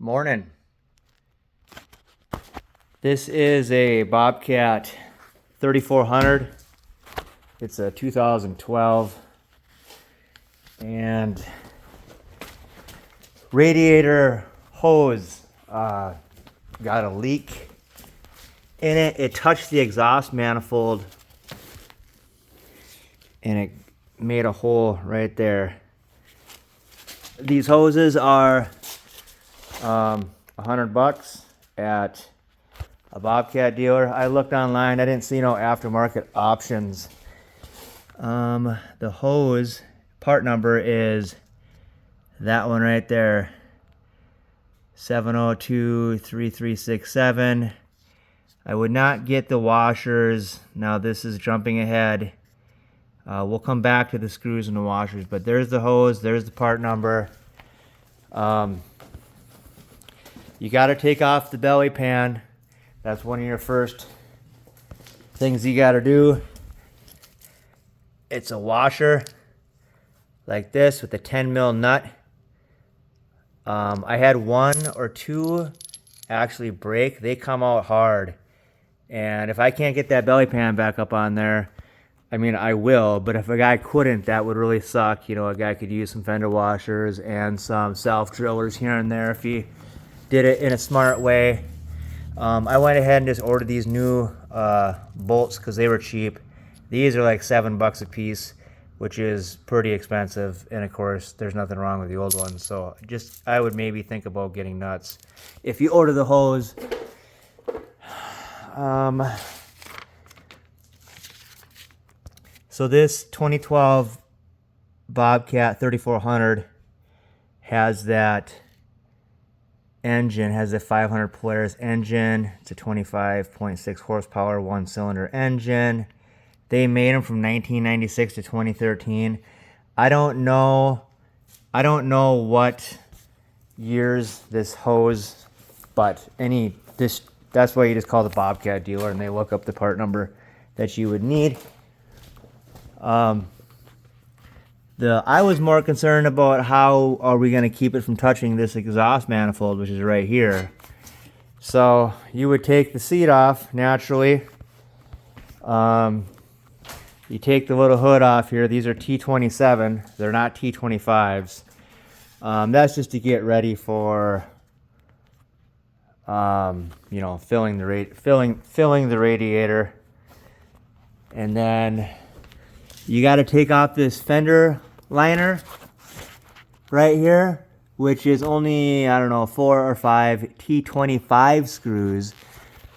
Morning. This is a Bobcat 3400. It's a 2012 and radiator hose got a leak in it. It touched the exhaust manifold and it made a hole right there. These hoses are $100 at a Bobcat dealer. I looked online. I didn't see no aftermarket options. The hose part number is that one right there, 7023367. I would not get the washers. Now this is jumping ahead. We'll come back to the screws and the washers, but there's the hose, there's the part number. You got to take off the belly pan. That's one of your first things you got to do. It's a washer like this with a 10 mil nut. I had one or two actually break. They come out hard. And if I can't get that belly pan back up on there, I mean, I will, but if a guy couldn't, that would really suck. You know, a guy could use some fender washers and some self drillers here and there if he did it in a smart way. I went ahead and just ordered these new bolts because they were cheap. These are like $7 a piece, which is pretty expensive. And of course, there's nothing wrong with the old ones. So I would maybe think about getting nuts if you order the hose. So this 2012 Bobcat 3400 has that engine, has a 500 Polaris engine. It's a 25.6 horsepower, one cylinder engine. They made them from 1996 to 2013. I don't know what years this hose, but that's why you just call the Bobcat dealer and they look up the part number that you would need. I was more concerned about how are we going to keep it from touching this exhaust manifold, which is right here. So you would take the seat off naturally. You take the little hood off here. These are T27. They're not T25s. That's just to get ready for filling the radiator. And then you got to take off this fender liner right here, which is only, I don't know, 4 or 5 T25 screws.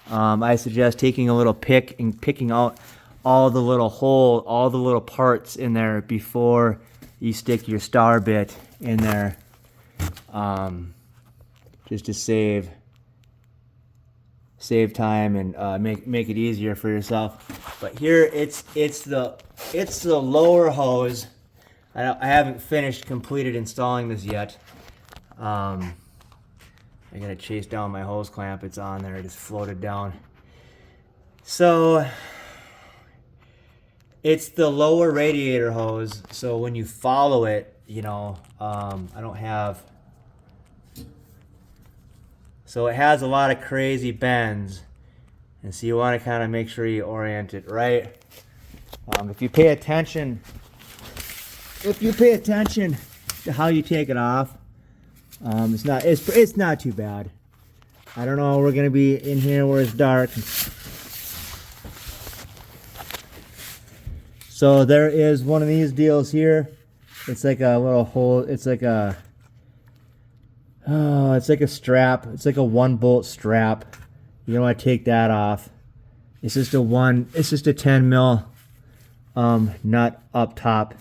I suggest taking a little pick and picking out all the little parts in there before you stick your star bit in there, just to save time and make it easier for yourself. But here it's the lower hose. I haven't completed installing this yet. I gotta chase down my hose clamp. It's on there. It just floated down. So it's the lower radiator hose. So when you follow it, I don't have. So it has a lot of crazy bends, and so you want to kind of make sure you orient it right. If you pay attention to how you take it off, it's not too bad. I don't know. We're gonna be in here where it's dark. So there is one of these deals here. It's like a little hole. It's like a strap. It's like a 1-bolt strap. You don't want to take that off. It's just a 10 mil nut up top.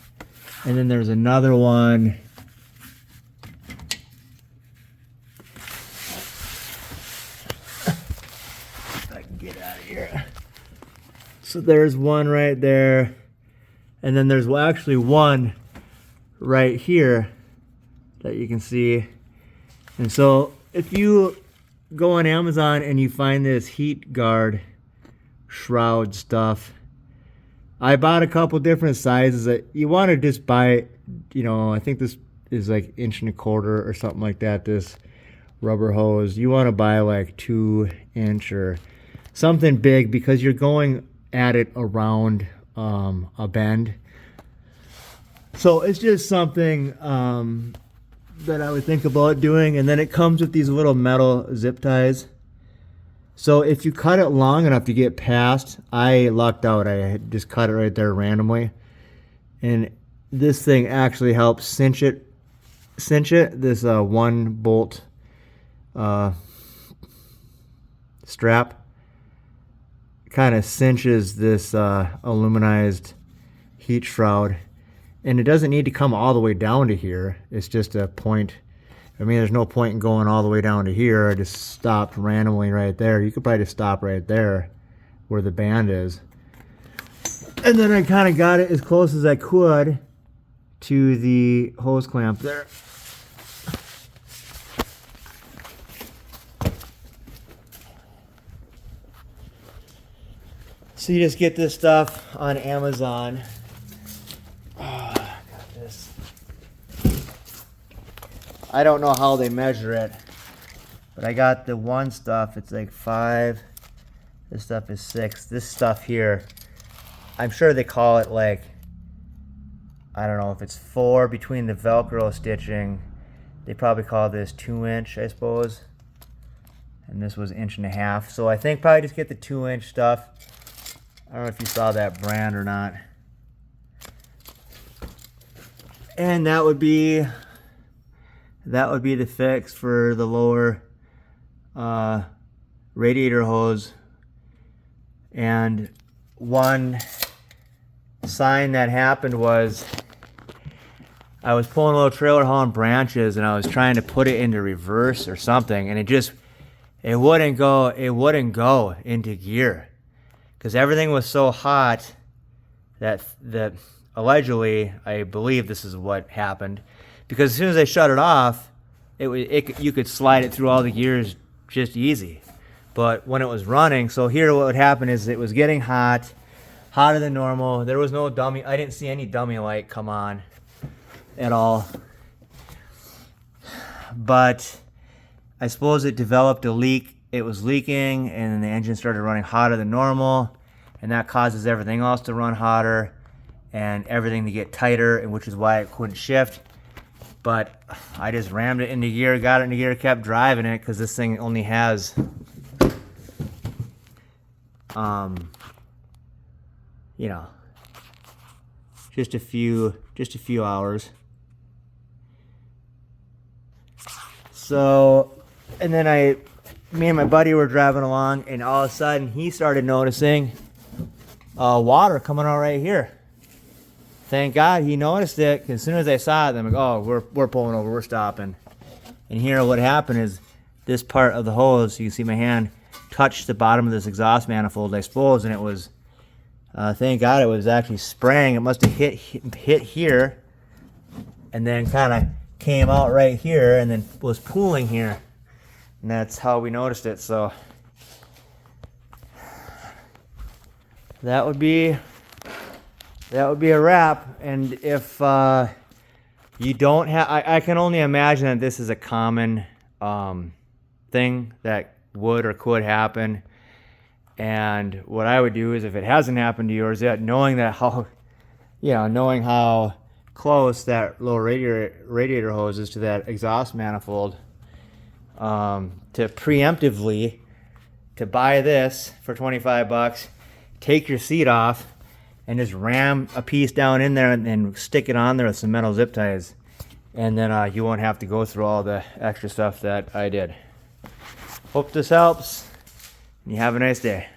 And then there's another one. If I can get out of here. So there's one right there. And then there's actually one right here that you can see. And so if you go on Amazon and you find this heat guard shroud stuff, I bought a couple different sizes. That you want to just buy, I think this is like 1.25 inches or something like that, this rubber hose, you want to buy like 2-inch or something big, because you're going at it around a bend. So it's just something that I would think about doing. And then it comes with these little metal zip ties. So if you cut it long enough to get past, I lucked out. I just cut it right there randomly. And this thing actually helps cinch it. This 1 bolt strap kind of cinches this aluminized heat shroud. And it doesn't need to come all the way down to here. It's just a point. I mean, there's no point in going all the way down to here. I just stopped randomly right there. You could probably just stop right there where the band is. And then I kind of got it as close as I could to the hose clamp there. So you just get this stuff on Amazon. I don't know how they measure it, but I got the one stuff, it's like 5, this stuff is 6. This stuff here, I'm sure they call it like, I don't know if it's 4 between the Velcro stitching. They probably call this 2-inch, I suppose. And this was 1.5 inches. So I think probably just get the 2-inch stuff. I don't know if you saw that brand or not. And that would be the fix for the lower radiator hose. And one sign that happened was I was pulling a little trailer hauling branches, and I was trying to put it into reverse or something, and it wouldn't go into gear, because everything was so hot that allegedly, I believe this is what happened, because as soon as I shut it off, you could slide it through all the gears just easy. But when it was running, so here what would happen is it was getting hot, hotter than normal. There was no dummy. I didn't see any dummy light come on at all. But I suppose it developed a leak. It was leaking, and then the engine started running hotter than normal, and that causes everything else to run hotter and everything to get tighter, and which is why it couldn't shift. But I just rammed it into gear, got it into gear, kept driving it, because this thing only has you know, just a few hours. So, and then me and my buddy were driving along, and all of a sudden he started noticing water coming out right here. Thank God he noticed it, because as soon as I saw it, I'm like, oh, we're pulling over, we're stopping. And here what happened is this part of the hose, you can see my hand, touched the bottom of this exhaust manifold, I suppose, and it was, thank God it was actually spraying. It must have hit here, and then kind of came out right here, and then was pooling here. And that's how we noticed it. So that would be a wrap. And if you don't have, I can only imagine that this is a common thing that would or could happen. And what I would do is, if it hasn't happened to yours yet, knowing how close that little radiator hose is to that exhaust manifold, to preemptively to buy this for $25, take your seat off, and just ram a piece down in there and stick it on there with some metal zip ties, and then you won't have to go through all the extra stuff that I did. Hope this helps, and you have a nice day.